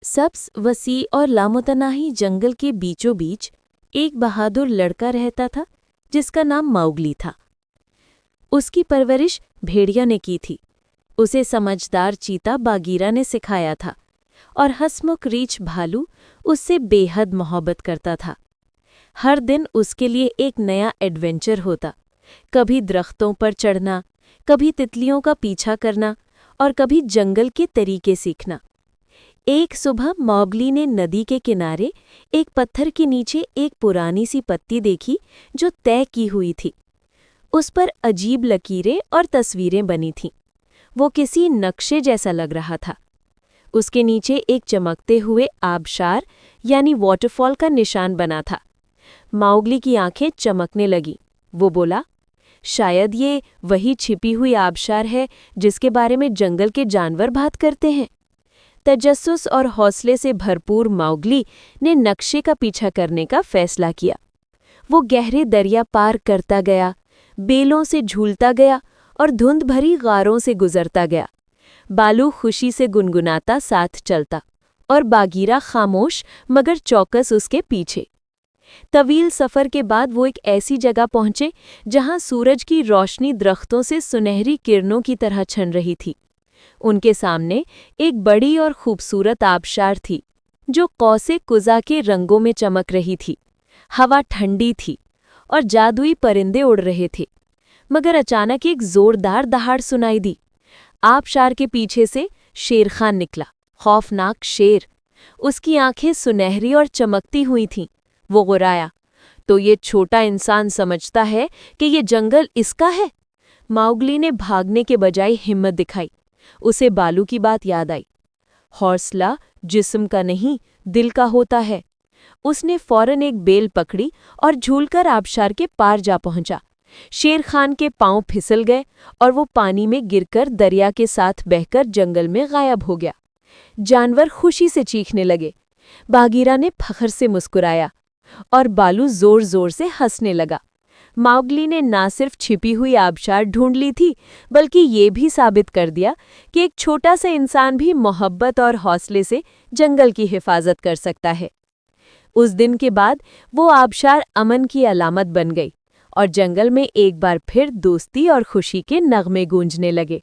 सब्ज वसी और लामुतनाही जंगल के बीचों बीच एक बहादुर लड़का रहता था जिसका नाम माउगली था। उसकी परवरिश भेड़िया ने की थी। उसे समझदार चीता बागीरा ने सिखाया था और हंसमुख रीछ भालू उससे बेहद मोहब्बत करता था। हर दिन उसके लिए एक नया एडवेंचर होता, कभी दरख्तों पर चढ़ना, कभी तितलियों का पीछा करना और कभी जंगल के तरीके सीखना। एक सुबह मौगली ने नदी के किनारे एक पत्थर के नीचे एक पुरानी सी पत्ती देखी जो तय की हुई थी। उस पर अजीब लकीरें और तस्वीरें बनी थीं। वो किसी नक्शे जैसा लग रहा था। उसके नीचे एक चमकते हुए आबशार यानी वाटरफॉल का निशान बना था। माउगली की आंखें चमकने लगीं। वो बोला, शायद ये वही छिपी हुई आबशार है जिसके बारे में जंगल के जानवर बात करते हैं। तजस्सुस और हौसले से भरपूर माउगली ने नक्शे का पीछा करने का फैसला किया। वो गहरे दरिया पार करता गया, बेलों से झूलता गया और धुंध भरी गारों से गुजरता गया। बालू खुशी से गुनगुनाता साथ चलता और बागीरा खामोश मगर चौकस उसके पीछे। तवील सफ़र के बाद वो एक ऐसी जगह पहुंचे जहां सूरज की रोशनी दरख्तों से सुनहरी किरणों की तरह छन रही थी। उनके सामने एक बड़ी और खूबसूरत आबशार थी जो कौसे कुज़ा के रंगों में चमक रही थी। हवा ठंडी थी और जादुई परिंदे उड़ रहे थे। मगर अचानक एक जोरदार दहाड़ सुनाई दी। आबशार के पीछे से शेरखान निकला, खौफनाक शेर। उसकी आंखें सुनहरी और चमकती हुई थीं। वो गुर्राया, तो ये छोटा इंसान समझता है कि ये जंगल इसका है। माउगली ने भागने के बजाय हिम्मत दिखाई। उसे बालू की बात याद आई। हौसला जिस्म का नहीं, दिल का होता है। उसने फौरन एक बेल पकड़ी और झूलकर आबशार के पार जा पहुंचा। शेर खान के पांव फिसल गए और वो पानी में गिरकर दरिया के साथ बहकर जंगल में गायब हो गया। जानवर खुशी से चीखने लगे। बागीरा ने फखर से मुस्कुराया और बालू जोर जोर से हंसने लगा। माउगली ने ना सिर्फ छिपी हुई आबशार ढूंढ ली थी, बल्कि ये भी साबित कर दिया कि एक छोटा सा इंसान भी मोहब्बत और हौसले से जंगल की हिफाजत कर सकता है। उस दिन के बाद वो आबशार अमन की अलामत बन गई और जंगल में एक बार फिर दोस्ती और खुशी के नगमे गूंजने लगे।